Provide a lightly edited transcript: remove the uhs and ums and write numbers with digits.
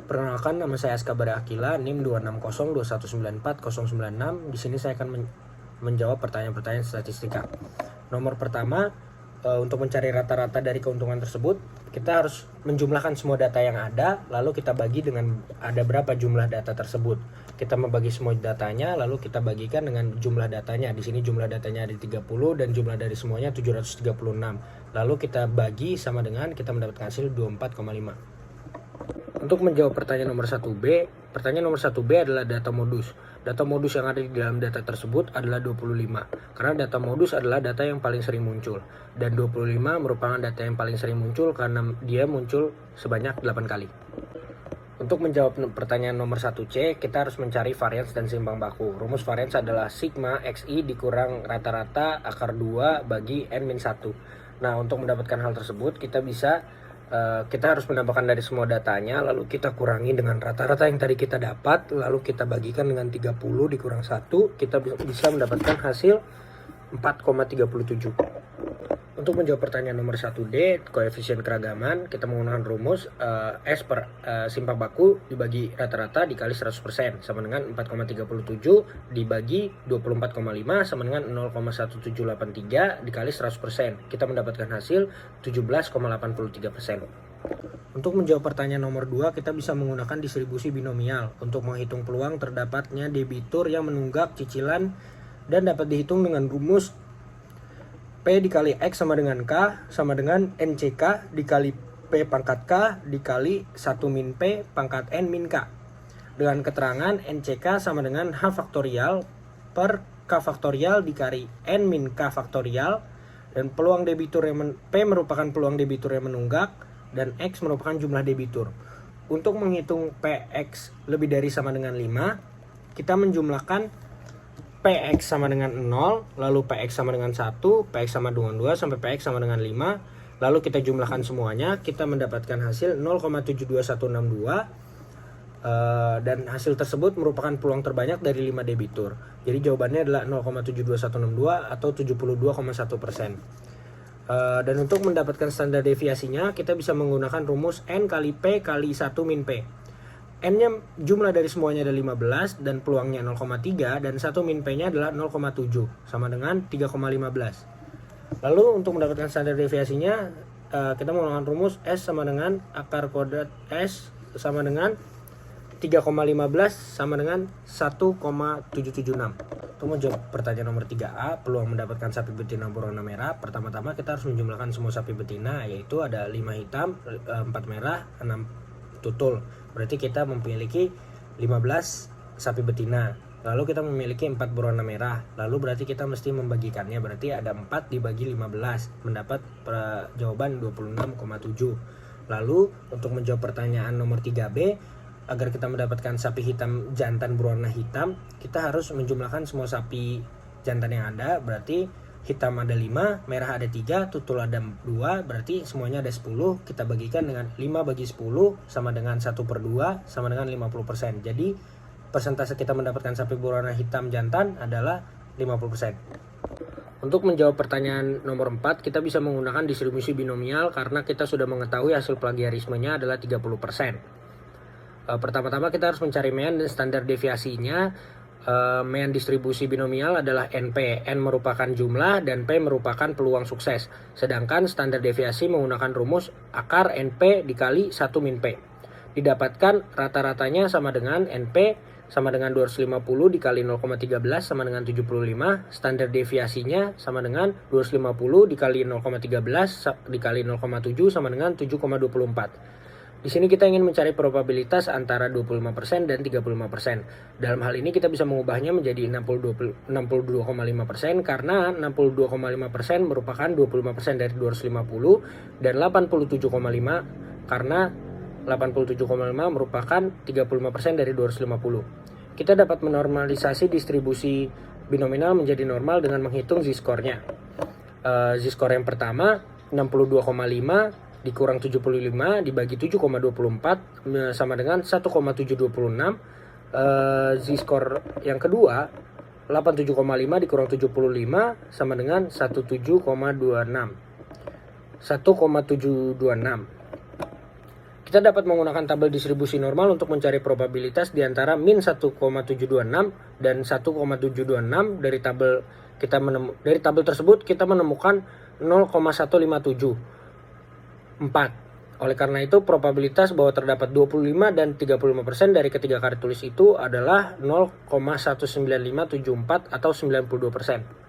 Perkenalkan, nama saya Aska Bada Akila, NIM 26021940096. Di sini saya akan menjawab pertanyaan-pertanyaan statistika. Nomor pertama, untuk mencari rata-rata dari keuntungan tersebut, kita harus menjumlahkan semua data yang ada, lalu kita bagi dengan ada berapa jumlah data tersebut. Kita membagi semua datanya, lalu kita bagikan dengan jumlah datanya. Di sini jumlah datanya ada 30 dan jumlah dari semuanya 736. Lalu kita bagi sama dengan kita mendapatkan hasil 24,5. Untuk menjawab pertanyaan nomor 1B, pertanyaan nomor 1B adalah data modus. Data modus yang ada di dalam data tersebut adalah 25. Karena data modus adalah data yang paling sering muncul. Dan 25 merupakan data yang paling sering muncul karena dia muncul sebanyak 8 kali. Untuk menjawab pertanyaan nomor 1C, kita harus mencari varians dan seimbang baku. Rumus varians adalah sigma XI dikurang rata-rata akar 2 bagi N-1. Nah, untuk mendapatkan hal tersebut, kita harus menambahkan dari semua datanya, lalu kita kurangi dengan rata-rata yang tadi kita dapat, lalu kita bagikan dengan 30 dikurang 1, kita bisa mendapatkan hasil 4,37. Untuk menjawab pertanyaan nomor 1D, koefisien keragaman, kita menggunakan rumus S per seimbang baku dibagi rata-rata dikali 100% sama dengan 4,37 dibagi 24,5 sama dengan 0,1783 dikali 100%. Kita mendapatkan hasil 17,83%. Untuk menjawab pertanyaan nomor 2, kita bisa menggunakan distribusi binomial untuk menghitung peluang terdapatnya debitur yang menunggak cicilan dan dapat dihitung dengan rumus P dikali X sama dengan K sama dengan NCK dikali P pangkat K dikali 1 min P pangkat N min K. Dengan keterangan NCK sama dengan H faktorial per K faktorial dikali N min K faktorial, dan peluang debitur yang P merupakan peluang debitur yang menunggak dan X merupakan jumlah debitur. Untuk menghitung PX lebih dari sama dengan 5, kita menjumlahkan PX sama dengan 0, lalu PX sama dengan 1, PX sama dengan 2, sampai PX sama dengan 5. Lalu kita jumlahkan semuanya, kita mendapatkan hasil 0,72162. Dan hasil tersebut merupakan peluang terbanyak dari 5 debitur. Jadi jawabannya adalah 0,72162 atau 72,1%. Dan untuk mendapatkan standar deviasinya, kita bisa menggunakan rumus N kali P kali 1 min P. N-nya jumlah dari semuanya ada 15 dan peluangnya 0,3, dan 1 min P-nya adalah 0,7 sama dengan 3,15. Lalu untuk mendapatkan standar deviasinya, kita menggunakan rumus S sama dengan akar kuadrat S sama dengan 3,15 sama dengan 1,776. Untuk menjawab pertanyaan nomor 3A, peluang mendapatkan sapi betina berwarna merah, pertama-tama kita harus menjumlahkan semua sapi betina, yaitu ada 5 hitam, 4 merah, 6 tutul. Berarti kita memiliki 15 sapi betina. Lalu kita memiliki 4 berwarna merah. Lalu berarti kita mesti membagikannya. Berarti ada 4 dibagi 15. Mendapat jawaban 26,7. Lalu untuk menjawab pertanyaan nomor 3B, agar kita mendapatkan sapi hitam jantan berwarna hitam, kita harus menjumlahkan semua sapi jantan yang ada. Berarti hitam ada 5, merah ada 3, tutul ada 2, berarti semuanya ada 10. Kita bagikan dengan 5 bagi 10 sama dengan 1/2 sama dengan 50%. Jadi persentase kita mendapatkan sapi berwarna hitam jantan adalah 50%. Untuk menjawab pertanyaan nomor 4, kita bisa menggunakan distribusi binomial karena kita sudah mengetahui hasil plagiarismenya adalah 30%. Pertama-tama kita harus mencari mean dan standar deviasinya. Mean distribusi binomial adalah NP. N merupakan jumlah dan P merupakan peluang sukses. Sedangkan standar deviasi menggunakan rumus akar NP dikali 1 min P. Didapatkan rata-ratanya sama dengan NP sama dengan 250 dikali 0,13 sama dengan 75. Standar deviasinya sama dengan 250 dikali 0,13 dikali 0,7 sama dengan 7,24. Di sini kita ingin mencari probabilitas antara 25% dan 35%. Dalam hal ini kita bisa mengubahnya menjadi 62,5% karena 62,5% merupakan 25% dari 250 dan 87,5 karena 87,5 merupakan 35% dari 250. Kita dapat menormalisasi distribusi binominal menjadi normal dengan menghitung z-score-nya. Z-score yang pertama 62,5 dikurang 75 dibagi 7,24 sama dengan 1,726. Z-score yang kedua 87,5 dikurang 75 sama dengan 17,26. 1,726. Kita dapat menggunakan tabel distribusi normal untuk mencari probabilitas di antara min 1,726 dan 1,726. Dari tabel tersebut kita menemukan 0,1574. Oleh karena itu, probabilitas bahwa terdapat 25 dan 35% dari ketiga kali tulis itu adalah 0,19574 atau 92%.